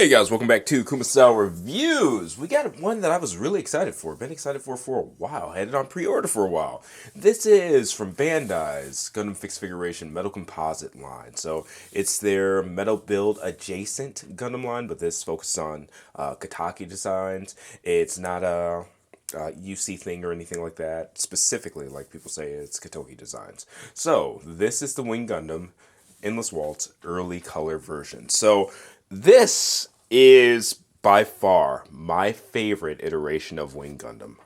Hey guys, welcome back to Composite Reviews. We got one that I was really excited for. Been excited for a while. Had it on pre-order for a while. This is from Bandai's Gundam Fixed Figuration Metal Composite line. So it's their metal build adjacent Gundam line, but this focuses on Kataki designs. It's not a UC thing or anything like that. Specifically, like people say, it's Katoki designs. So this is the Wing Gundam Endless Waltz early color version. So this is by far my favorite iteration of Wing Gundam.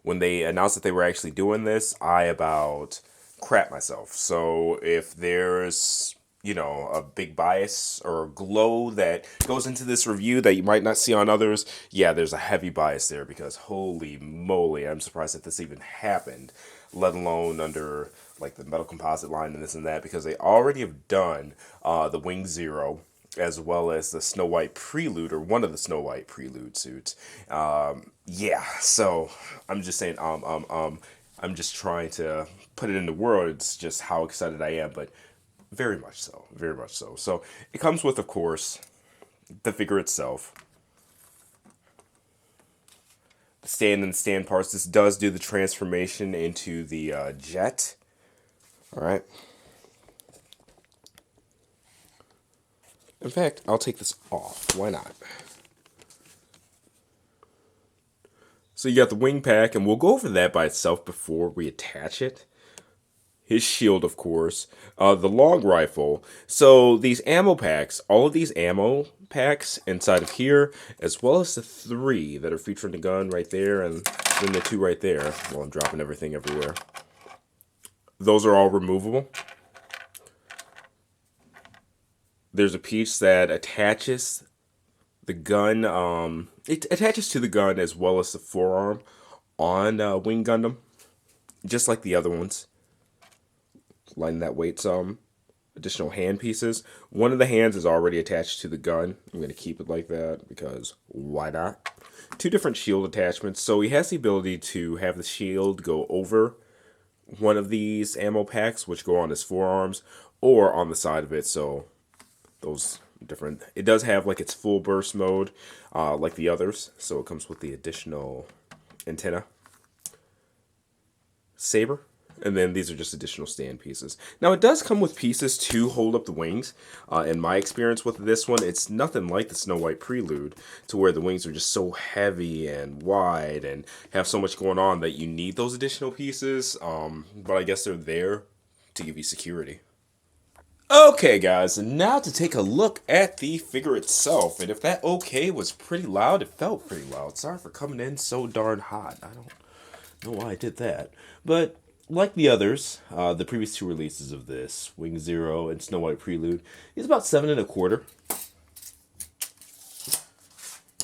When they announced that they were actually doing this, I about crap myself. So if there's, a big bias or a glow that goes into this review that you might not see on others, yeah, there's a heavy bias there because holy moly, I'm surprised that this even happened, let alone under like the metal composite line and this and that, because they already have done the Wing Zero as well as the Snow White Prelude, or one of the Snow White Prelude suits. Yeah, so I'm just saying, I'm just trying to put it into words just how excited I am, but very much so, very much so. So it comes with, of course, the figure itself, the stand and stand parts. This does do the transformation into the jet. All right. In fact, I'll take this off. Why not? So you got the wing pack, and we'll go over that by itself before we attach it. His shield, of course. The long rifle. So these ammo packs, all of these ammo packs inside of here, as well as the 3 that are featuring the gun right there, and then the 2 right there. Well, I'm dropping everything everywhere. Those are all removable. There's a piece that attaches the gun. It attaches to the gun as well as the forearm on Wing Gundam, just like the other ones. Lighten that weight some. Additional hand pieces. One of the hands is already attached to the gun. I'm going to keep it like that because why not? 2 different shield attachments. So he has the ability to have the shield go over one of these ammo packs, which go on his forearms, or on the side of it. So those different. It does have like its full burst mode, like the others. So it comes with the additional antenna, saber, and then these are just additional stand pieces. Now it does come with pieces to hold up the wings. In my experience with this one, it's nothing like the Snow White Prelude, to where the wings are just so heavy and wide and have so much going on that you need those additional pieces. But I guess they're there to give you security. Okay, guys, and now to take a look at the figure itself. And if that okay was pretty loud, it felt pretty loud. Sorry for coming in so darn hot. I don't know why I did that. But like the others, the previous 2 releases of this, Wing Zero and Snow White Prelude, is about 7 1/4.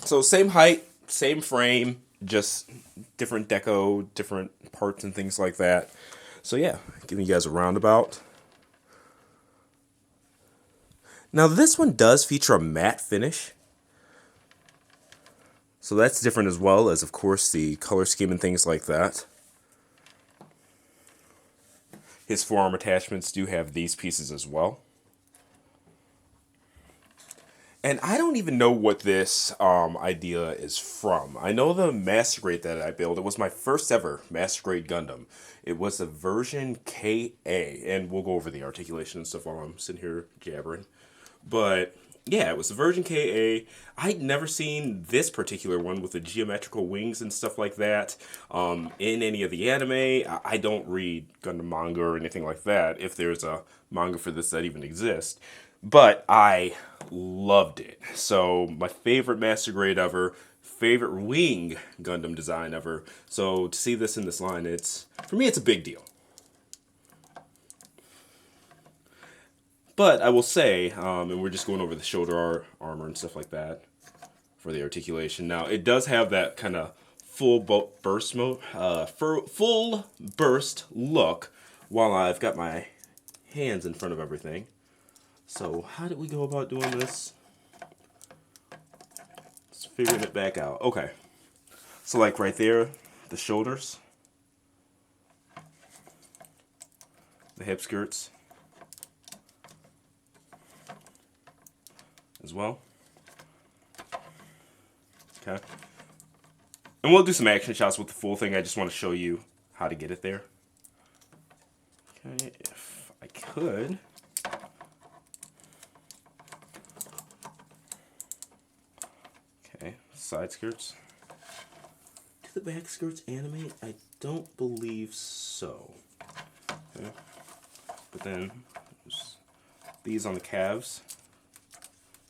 So same height, same frame, just different deco, different parts and things like that. So yeah, giving you guys a roundabout. Now this one does feature a matte finish, so that's different as well as, of course, the color scheme and things like that. His forearm attachments do have these pieces as well. And I don't even know what this idea is from. I know the Master Grade that I built, it was my first ever Master Grade Gundam. It was a version KA, and we'll go over the articulation and stuff while I'm sitting here jabbering. But yeah, it was the version KA. I'd never seen this particular one with the geometrical wings and stuff like that in any of the anime. I don't read Gundam manga or anything like that, if there's a manga for this that even exists. But I loved it. So my favorite Master Grade ever, favorite Wing Gundam design ever. So to see this in this line, for me, it's a big deal. But I will say, and we're just going over the shoulder armor and stuff like that for the articulation. Now, it does have that kind of full burst mode, full burst look while I've got my hands in front of everything. So how did we go about doing this? Let's figure it back out. Okay. So like right there, the shoulders, the hip skirts, as well. Okay. And we'll do some action shots with the full thing. I just want to show you how to get it there. Okay, if I could. Okay, side skirts. Do the back skirts animate? I don't believe so. Okay. But then these on the calves.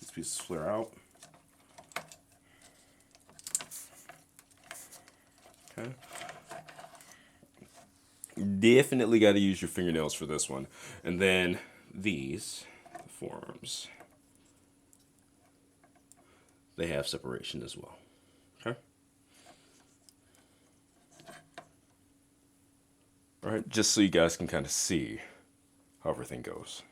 These pieces flare out. Okay. Definitely got to use your fingernails for this one. And then these, the forearms, they have separation as well. Okay. All right, just so you guys can kind of see how everything goes.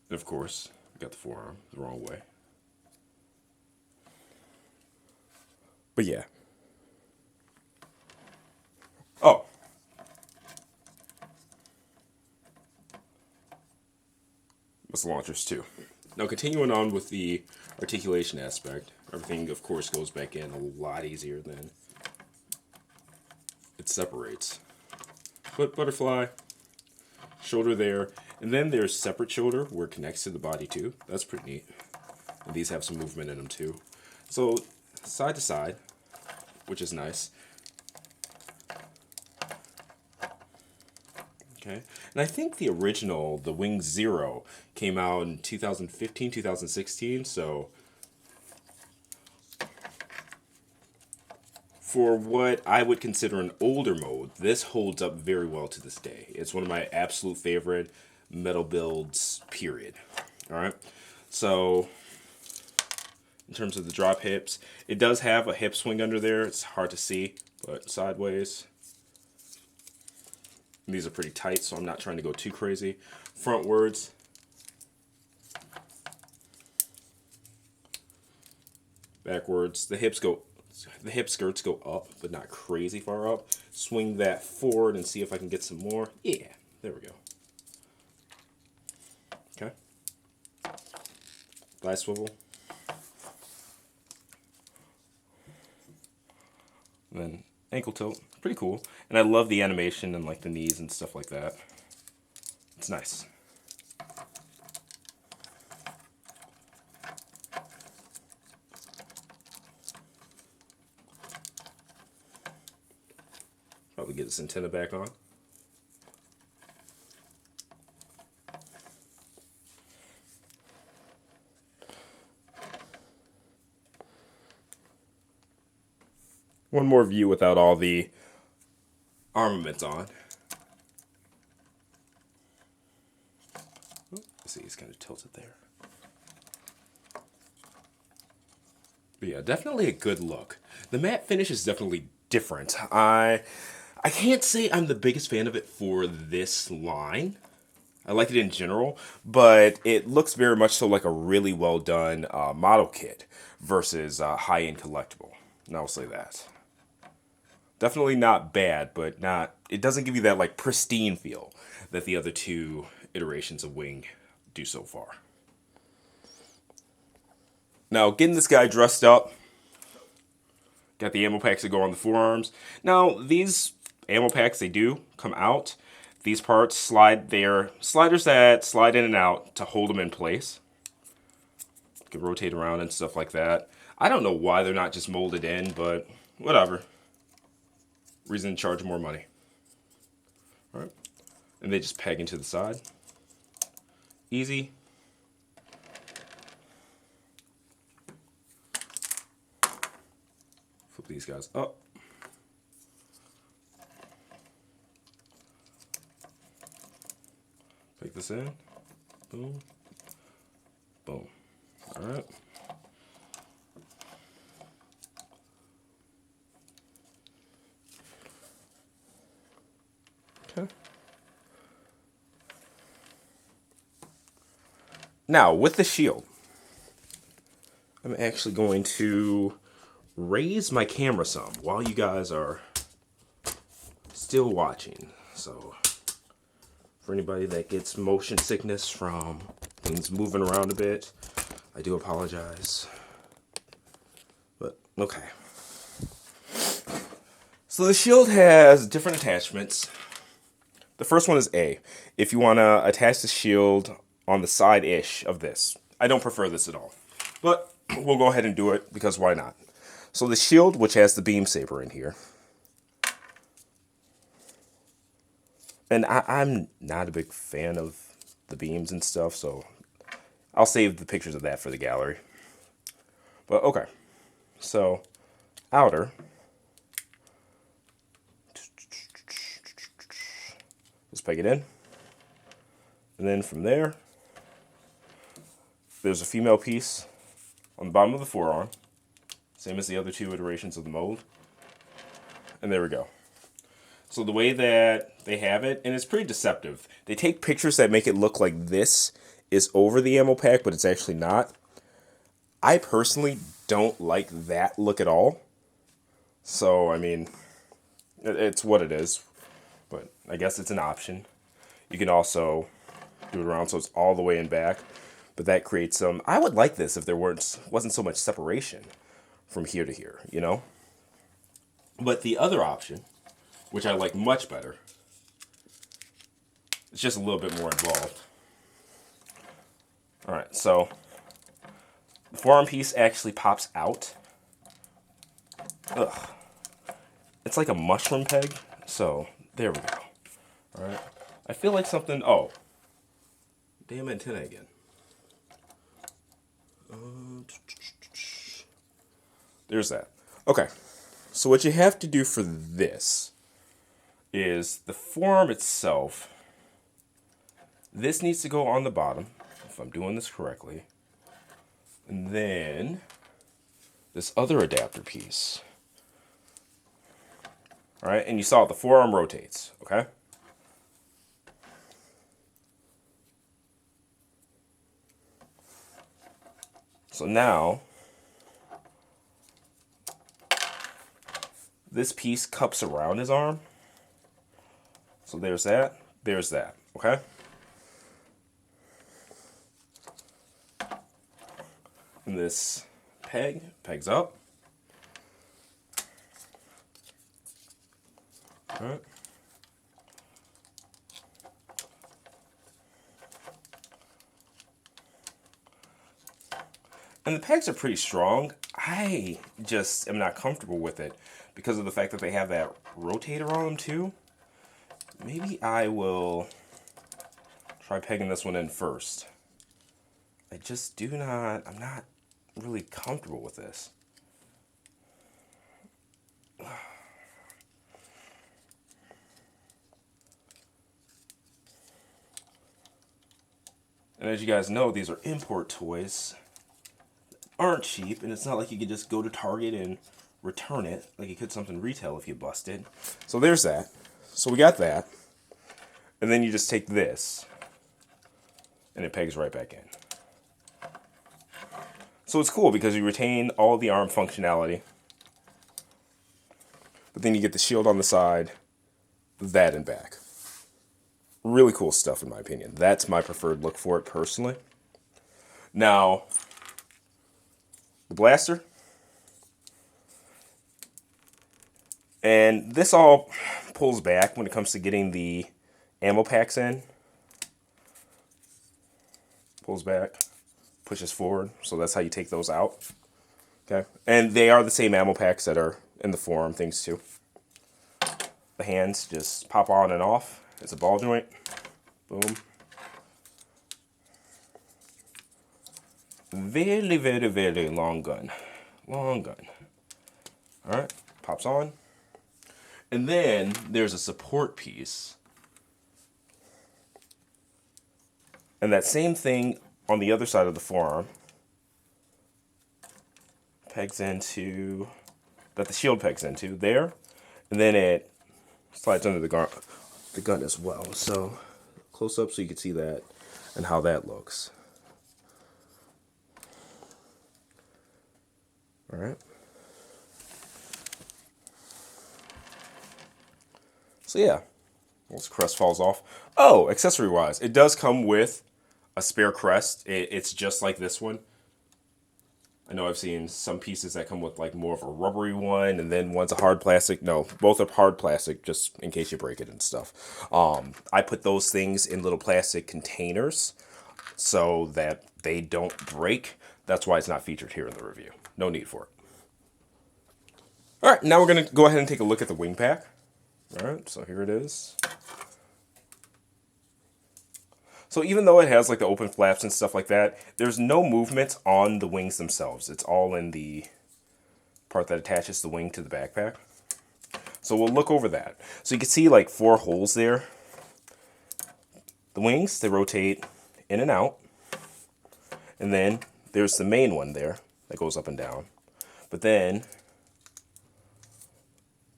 And of course, got the forearm the wrong way. But yeah. Oh. That's the launchers too. Now continuing on with the articulation aspect, everything of course goes back in a lot easier than it separates. Foot butterfly, shoulder there, and then there's separate shoulder where it connects to the body too. That's pretty neat. And these have some movement in them too. So side to side, which is nice. Okay, and I think the original, the Wing Zero, came out in 2015, 2016, so for what I would consider an older mode, this holds up very well to this day. It's one of my absolute favorite metal builds, period. Alright, so in terms of the drop hips, it does have a hip swing under there. It's hard to see, but sideways. And these are pretty tight, so I'm not trying to go too crazy. Frontwards. Backwards. The hip skirts go up, but not crazy far up. Swing that forward and see if I can get some more. Yeah, there we go. Okay. Thigh swivel. And then ankle tilt. Pretty cool. And I love the animation and like the knees and stuff like that. It's nice. Probably get this antenna back on. One more view without all the armaments on. See, he's kind of tilted there. But yeah, definitely a good look. The matte finish is definitely different. I can't say I'm the biggest fan of it for this line. I like it in general, but it looks very much so like a really well done model kit versus high-end collectible. And I'll say that. Definitely not bad, but not. It doesn't give you that like pristine feel that the other two iterations of Wing do so far. Now, getting this guy dressed up. Got the ammo packs that go on the forearms. Now, these ammo packs, they do come out. These parts slide there. Sliders that slide in and out to hold them in place. You can rotate around and stuff like that. I don't know why they're not just molded in, but whatever. Reason to charge more money. All right. And they just peg into the side. Easy. Flip these guys up. Take this in. Boom. Boom. All right. Okay. Now, with the shield, I'm actually going to raise my camera some while you guys are still watching. So, for anybody that gets motion sickness from things moving around a bit, I do apologize. But, okay. So the shield has different attachments. The first one is A. If you want to attach the shield on the side-ish of this. I don't prefer this at all. But we'll go ahead and do it because why not? So the shield, which has the beam saber in here. And I'm not a big fan of the beams and stuff, so I'll save the pictures of that for the gallery. But okay. So, outer. Just peg it in. And then from there, there's a female piece on the bottom of the forearm. Same as the other two iterations of the mold. And there we go. So the way that they have it, and it's pretty deceptive. They take pictures that make it look like this is over the ammo pack, but it's actually not. I personally don't like that look at all. So, I mean, it's what it is. But I guess it's an option. You can also do it around so it's all the way in back. But that creates some... I would like this if there wasn't so much separation from here to here, you know? But the other option, which I like much better, it's just a little bit more involved. Alright, so the forearm piece actually pops out. Ugh. It's like a mushroom peg, so there we go. Alright, I feel like something... Oh, damn antenna again. There's that. Okay, so what you have to do for this is the forearm itself. This needs to go on the bottom, if I'm doing this correctly. And then this other adapter piece. Alright, and you saw it, the forearm rotates, okay? So now, this piece cups around his arm. So there's that, okay? And this pegs up. All right. And the pegs are pretty strong. I just am not comfortable with it because of the fact that they have that rotator on them too. Maybe I will try pegging this one in first. I just I'm not really comfortable with this. And as you guys know, these are import toys. Aren't cheap, and it's not like you could just go to Target and return it like you could something retail if you busted. So there's that. So we got that. And then you just take this and it pegs right back in. So it's cool because you retain all the arm functionality. But then you get the shield on the side, that and back. Really cool stuff in my opinion. That's my preferred look for it personally. Now, the blaster. And this all pulls back when it comes to getting the ammo packs in. Pulls back, pushes forward. So that's how you take those out. Okay. And they are the same ammo packs that are in the forearm things too. The hands just pop on and off. It's a ball joint. Boom. Very, very, very long gun. Long gun. Alright, pops on. And then there's a support piece. And that same thing on the other side of the forearm pegs into, that the shield pegs into there. And then it slides under the gun as well. So close up so you can see that and how that looks. All right. So yeah, once the crest falls off. Oh, accessory wise, it does come with a spare crest. It's just like this one. I know I've seen some pieces that come with like more of a rubbery one, and then one's a hard plastic. No, both are hard plastic, just in case you break it and stuff. I put those things in little plastic containers so that they don't break. That's why it's not featured here in the review. No need for it. All right, now we're gonna go ahead and take a look at the wing pack. All right, so here it is. So even though it has like the open flaps and stuff like that, there's no movement on the wings themselves. It's all in the part that attaches the wing to the backpack. So we'll look over that. So you can see like 4 holes there. The wings, they rotate in and out. And then there's the main one there that goes up and down. But then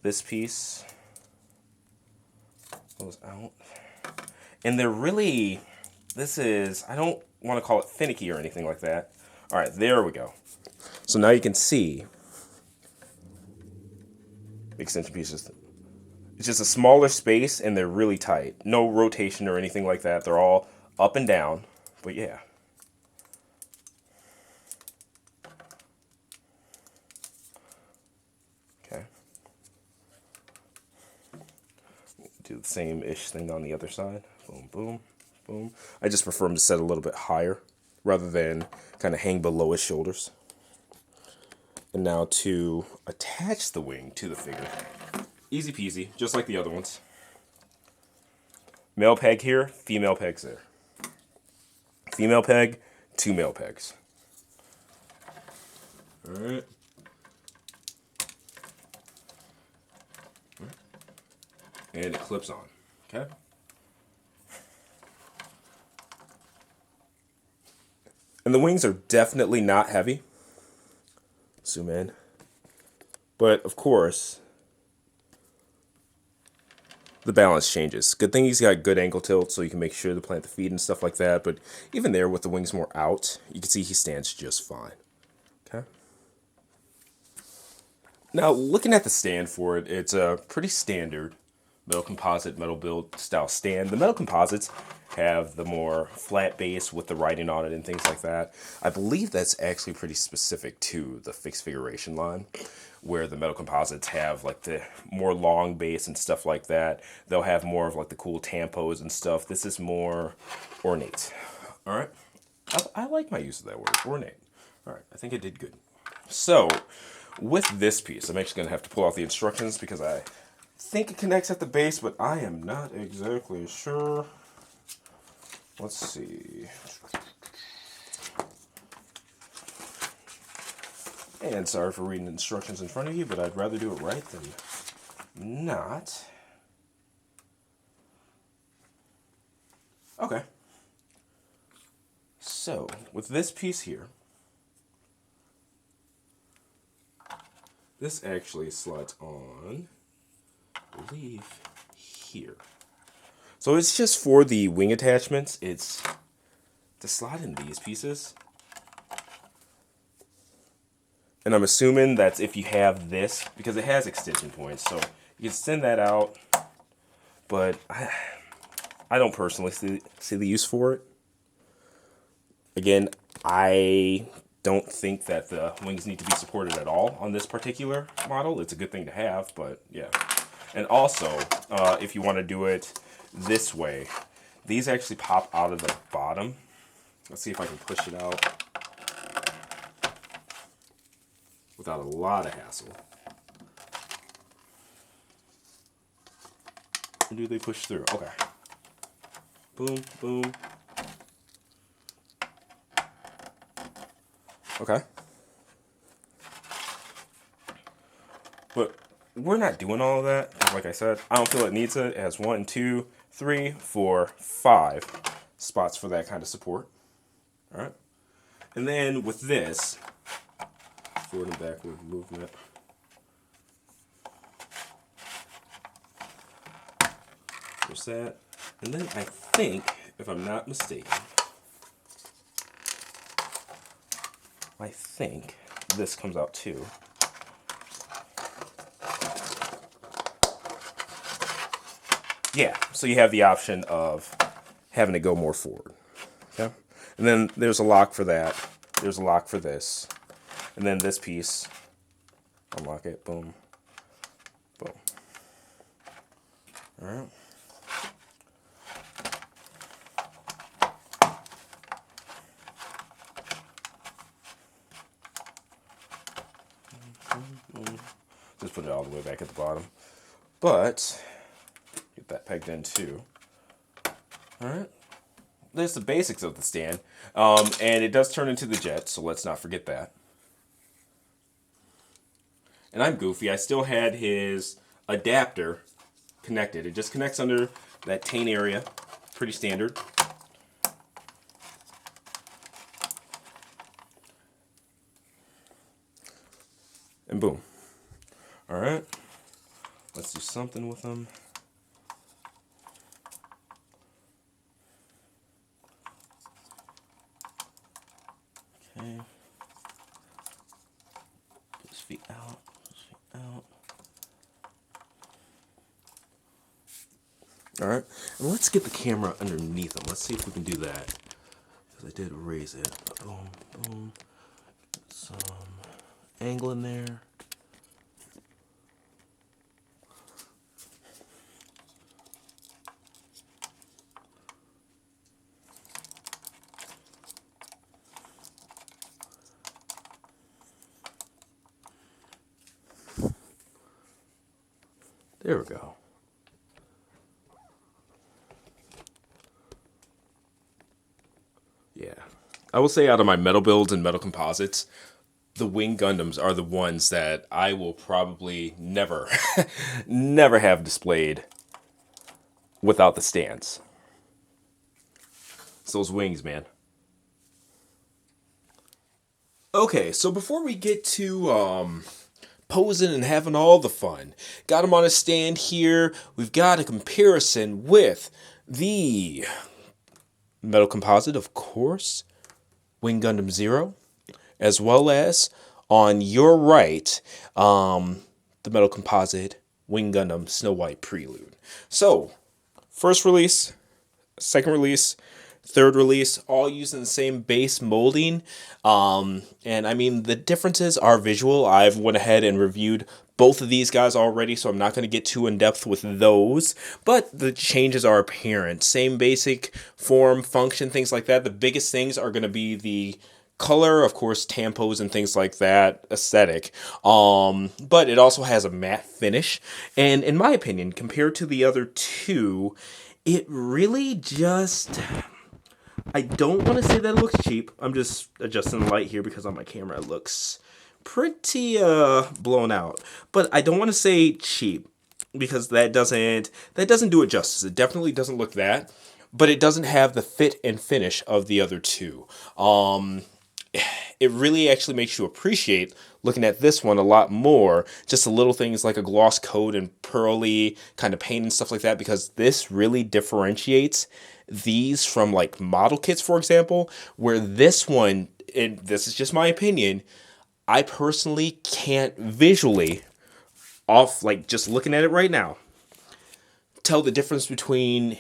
this piece goes out. And they're really... This is, I don't want to call it finicky or anything like that. All right, there we go. So now you can see the extension pieces. It's just a smaller space and they're really tight. No rotation or anything like that. They're all up and down, but yeah. Okay. Do the same-ish thing on the other side. Boom, boom. Boom. I just prefer them to set a little bit higher rather than kind of hang below his shoulders. And now to attach the wing to the figure. Easy peasy, just like the other ones. Male peg here, female pegs there. Female peg, 2 male pegs. All right. And it clips on, okay? And the wings are definitely not heavy. Zoom in. But, of course, the balance changes. Good thing he's got good ankle tilt, so you can make sure to plant the feet and stuff like that. But even there, with the wings more out, you can see he stands just fine. Okay. Now, looking at the stand for it, it's a pretty standard metal composite, metal build style stand. The metal composites have the more flat base with the writing on it and things like that. I believe that's actually pretty specific to the fixed figuration line, where the metal composites have like the more long base and stuff like that. They'll have more of like the cool tampos and stuff. This is more ornate. All right. I like my use of that word, ornate. All right, I think I did good. So with this piece, I'm actually gonna have to pull out the instructions because I think it connects at the base, but I am not exactly sure. Let's see. And sorry for reading the instructions in front of you, but I'd rather do it right than not. Okay. So, with this piece here, this actually slides on, I believe, here. So it's just for the wing attachments. It's to slide in these pieces. And I'm assuming that's if you have this, because it has extension points. So you can extend that out. But I don't personally see the use for it. Again, I don't think that the wings need to be supported at all on this particular model. It's a good thing to have, but yeah. And also, if you want to do it this way, these actually pop out of the bottom. Let's see if I can push it out without a lot of hassle. Or do they push through? Okay. Boom, boom. Okay. But we're not doing all of that. Like I said, I don't feel it needs it. It has 1, 2, 3, 4, 5 spots for that kind of support. All right. And then with this, forward and backward movement. There's that. And then I think, if I'm not mistaken, I think this comes out too. Yeah, so you have the option of having to go more forward. Okay? And then there's a lock for that. There's a lock for this. And then this piece, unlock it, boom, boom. All right. Just put it all the way back at the bottom. But, get that pegged in too. Alright. There's the basics of the stand. And it does turn into the jet, so let's not forget that. And I'm goofy. I still had his adapter connected. It just connects under that taint area. Pretty standard. And boom. Alright. Let's do something with them. Okay. Put his feet out. Alright. And let's get the camera underneath them. Let's see if we can do that. Because I did raise it. Boom, boom. Get some angle in there. There we go. Yeah. I will say out of my metal builds and metal composites, the Wing Gundams are the ones that I will probably never, never have displayed without the stands. It's those wings, man. Okay, so before we get to posing and having all the fun, got him on a stand here. We've got a comparison with the metal composite, of course, Wing Gundam Zero, as well as on your right, the metal composite Wing Gundam Snow White Prelude. So, first release, second release, third release, all using the same base molding. And I mean, the differences are visual. I've went ahead and reviewed both of these guys already, so I'm not going to get too in depth with those, but the changes are apparent. Same basic form, function, things like that. The biggest things are going to be the color, of course, tampos and things like that, aesthetic. But it also has a matte finish. And in my opinion, compared to the other two, it really just... I don't want to say that it looks cheap. I'm just adjusting the light here because on my camera it looks pretty blown out. But I don't want to say cheap because that doesn't do it justice. It definitely doesn't look that, but it doesn't have the fit and finish of the other two. It really actually makes you appreciate looking at this one a lot more. Just the little things like a gloss coat and pearly kind of paint and stuff like that, because this really differentiates these from like model kits, for example, where this one, and this is just my opinion, I personally can't visually, off like just looking at it right now, tell the difference between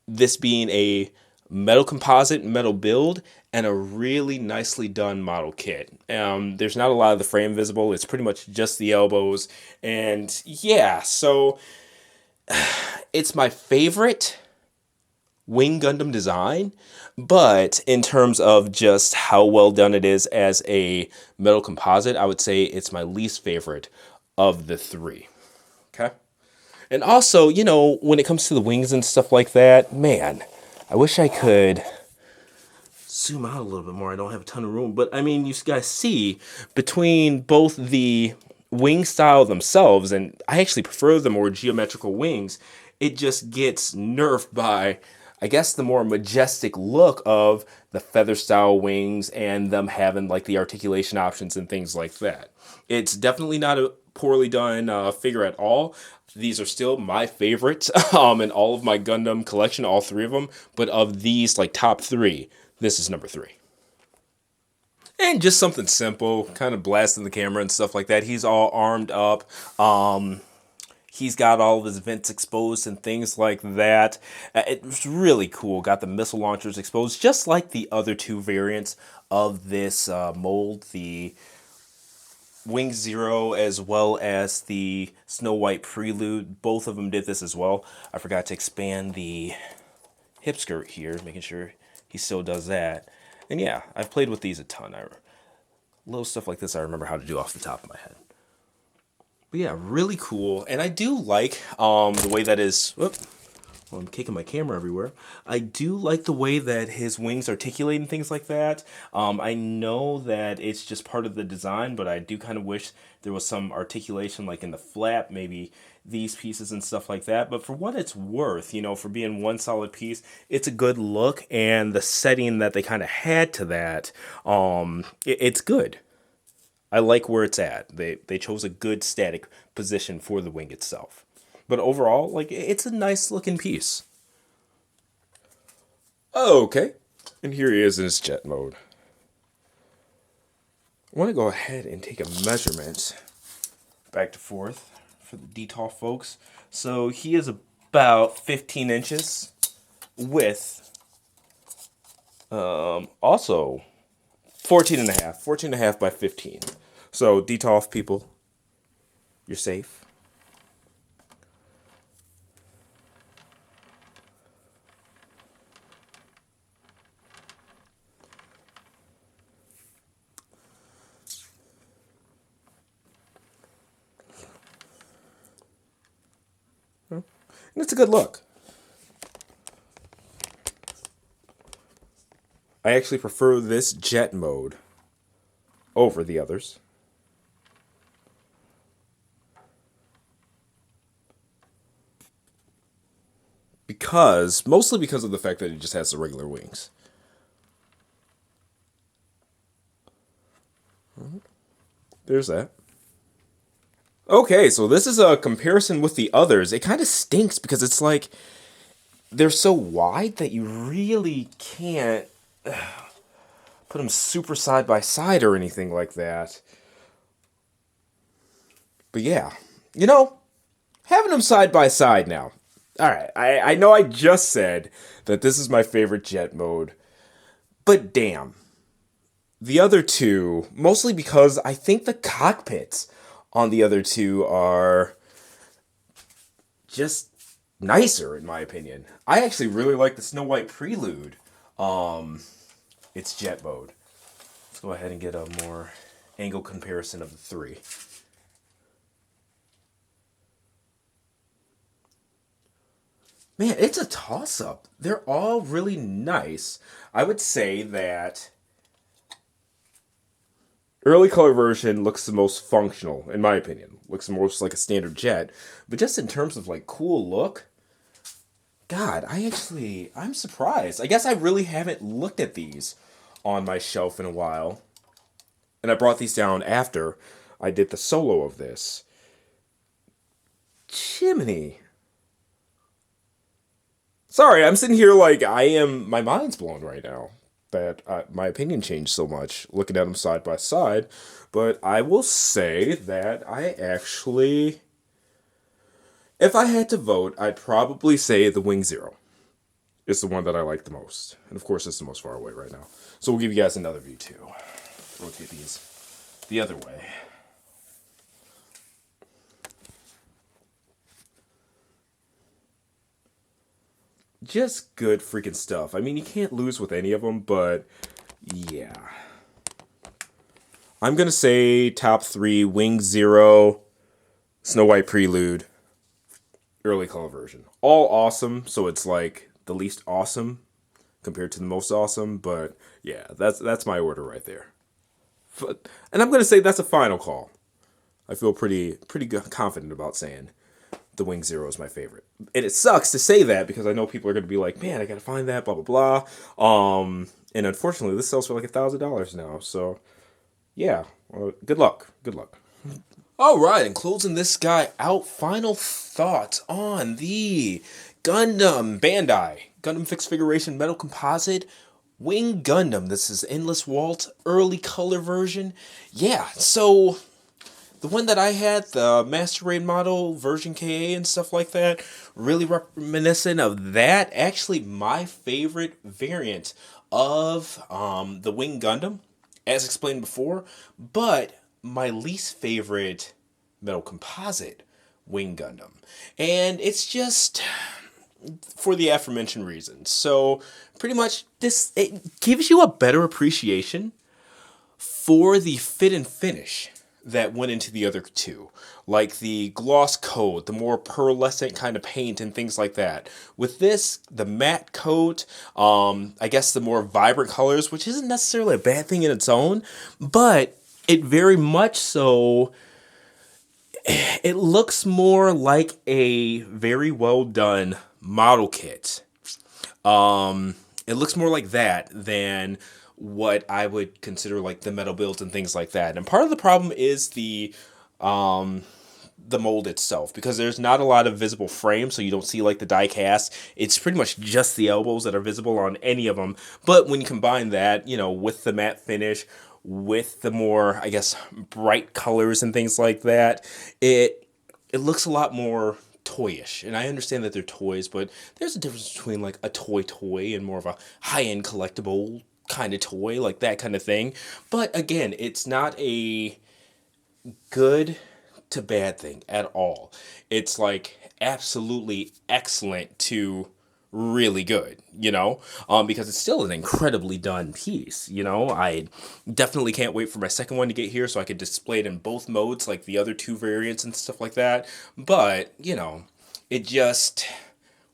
this being a metal composite metal build and a really nicely done model kit. There's not a lot of the frame visible. It's pretty much just the elbows. And yeah, so it's my favorite Wing Gundam design, but in terms of just how well done it is as a metal composite, I would say it's my least favorite of the three. Okay? And also, you know, when it comes to the wings and stuff like that, man, I wish I could zoom out a little bit more. I don't have a ton of room, but I mean, you guys see between both the wing style themselves, and I actually prefer the more geometrical wings, it just gets nerfed by, I guess, the more majestic look of the feather style wings and them having like the articulation options and things like that. It's definitely not a poorly done figure at all. These are still my favorites in all of my Gundam collection, all three of them. But of these like top three, this is number 3. And just something simple, kind of blasting the camera and stuff like that. He's all armed up. He's got all of his vents exposed and things like that. It's really cool. Got the missile launchers exposed, just like the other two variants of this mold. The Wing Zero as well as the Snow White Prelude. Both of them did this as well. I forgot to expand the hip skirt here, making sure he still does that. And yeah, I've played with these a ton. Little stuff like this I remember how to do off the top of my head. But yeah, really cool. And I do like the way that is... Whoop, well, I'm kicking my camera everywhere. I do like the way that his wings articulate and things like that. I know that it's just part of the design, but I do kind of wish there was some articulation like in the flap, maybe these pieces and stuff like that. But for what it's worth, you know, for being one solid piece, it's a good look. And the setting that they kind of had to that, it's good. I like where it's at. They chose a good static position for the wing itself. But overall, like, it's a nice looking piece. Okay. And here he is in his jet mode. I want to go ahead and take a measurement back to forth for the DTOL folks. So he is about 15 inches with also 14 and a half by 15. So DTOL people, you're safe. And it's a good look. I actually prefer this jet mode over the others. Mostly because of the fact that it just has the regular wings. There's that. Okay, so this is a comparison with the others. It kind of stinks because it's like they're so wide that you really can't put them super side by side or anything like that. But yeah, you know, having them side by side now. Alright, I know I just said that this is my favorite jet mode, but damn. The other two, mostly because I think the cockpits on the other two are just nicer, in my opinion. I actually really like the Snow White Prelude. It's jet mode. Let's go ahead and get a more angle comparison of the three. Man, it's a toss-up. They're all really nice. I would say that early color version looks the most functional, in my opinion. Looks the most like a standard jet. But just in terms of, like, cool look, God, I'm surprised. I guess I really haven't looked at these on my shelf in a while. And I brought these down after I did the solo of this. Jiminy. Sorry, I'm sitting here like my mind's blown right now. That my opinion changed so much looking at them side by side. But I will say that I actually, if I had to vote, I'd probably say the Wing Zero is the one that I like the most. And of course, it's the most far away right now. So we'll give you guys another view too. Rotate these the other way. Just good freaking stuff. I mean, you can't lose with any of them, but yeah. I'm going to say top three, Wing Zero, Snow White Prelude, early color version. All awesome, so it's like the least awesome compared to the most awesome, but yeah, that's my order right there. And I'm going to say that's a final call. I feel pretty confident about saying the Wing Zero is my favorite. And it sucks to say that because I know people are going to be like, man, I got to find that, blah, blah, blah. And unfortunately, this sells for like $1,000 now. So, yeah, well, good luck. Good luck. All right, and closing this guy out, final thoughts on the Gundam Bandai Gundam Fixed Figuration Metal Composite Wing Gundam. This is Endless Waltz early color version. Yeah, so the one that I had, the Master Raid model, version KA and stuff like that, really reminiscent of that. Actually, my favorite variant of the Wing Gundam, as explained before. But my least favorite metal composite Wing Gundam. And it's just for the aforementioned reasons. So pretty much it gives you a better appreciation for the fit and finish that went into the other two, like the gloss coat, the more pearlescent kind of paint and things like that. With this, the matte coat, I guess the more vibrant colors, which isn't necessarily a bad thing in its own, but it very much so, it looks more like a very well done model kit. It looks more like that than what I would consider like the metal builds and things like that. And part of the problem is the mold itself, because there's not a lot of visible frame, so you don't see like the die cast. It's pretty much just the elbows that are visible on any of them. But when you combine that, you know, with the matte finish, with the more, I guess, bright colors and things like that, it looks a lot more toyish. And I understand that they're toys, but there's a difference between like a toy and more of a high-end collectible kind of toy, like that kind of thing. But again, it's not a good to bad thing at all. It's like absolutely excellent to really good, you know, because it's still an incredibly done piece. You know, I definitely can't wait for my second one to get here so I could display it in both modes, like the other two variants and stuff like that. But, you know, it just,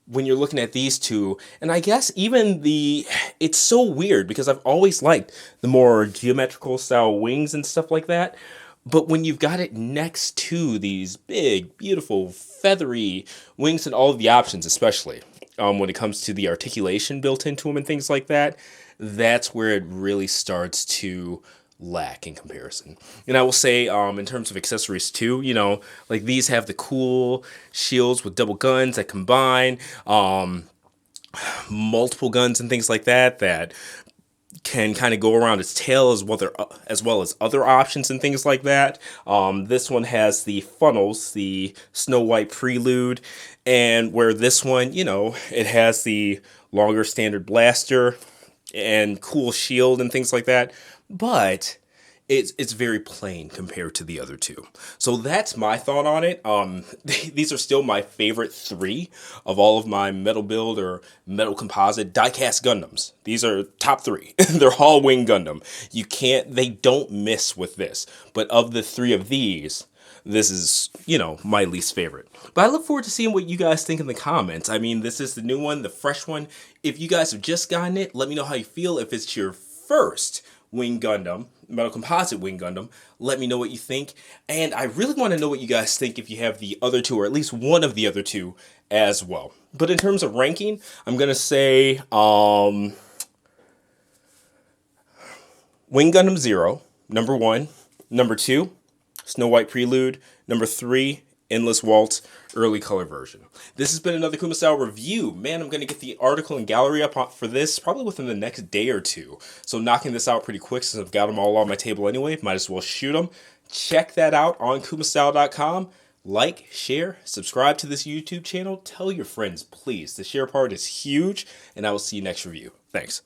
when you're looking at these two, and I guess even it's so weird because I've always liked the more geometrical style wings and stuff like that. But when you've got it next to these big, beautiful, feathery wings and all of the options, especially when it comes to the articulation built into them and things like that, that's where it really starts to lack in comparison. And I will say, in terms of accessories too, you know, like these have the cool shields with double guns that combine, multiple guns and things like that can kind of go around its tail as well as other options and things like that. This one has the funnels, the Snow White Prelude, and where this one, you know, it has the longer standard blaster and cool shield and things like that. But it's very plain compared to the other two. So that's my thought on it. These are still my favorite three of all of my metal build or metal composite die-cast Gundams. These are top three. They're all Wing Gundam. They don't miss with this. But of the three of these, this is, you know, my least favorite. But I look forward to seeing what you guys think in the comments. I mean, this is the new one, the fresh one. If you guys have just gotten it, let me know how you feel. If it's your first Wing Gundam, metal composite Wing Gundam, let me know what you think. And I really want to know what you guys think if you have the other two, or at least one of the other two as well. But in terms of ranking, I'm going to say Wing Gundam 0, number 1. Number 2, Snow White Prelude. Number 3, Endless Waltz, early color version. This has been another Kumastyle review. Man, I'm going to get the article and gallery up for this probably within the next day or two. So knocking this out pretty quick since I've got them all on my table anyway. Might as well shoot them. Check that out on kumastyle.com. Like, share, subscribe to this YouTube channel. Tell your friends, please. The share part is huge. And I will see you next review. Thanks.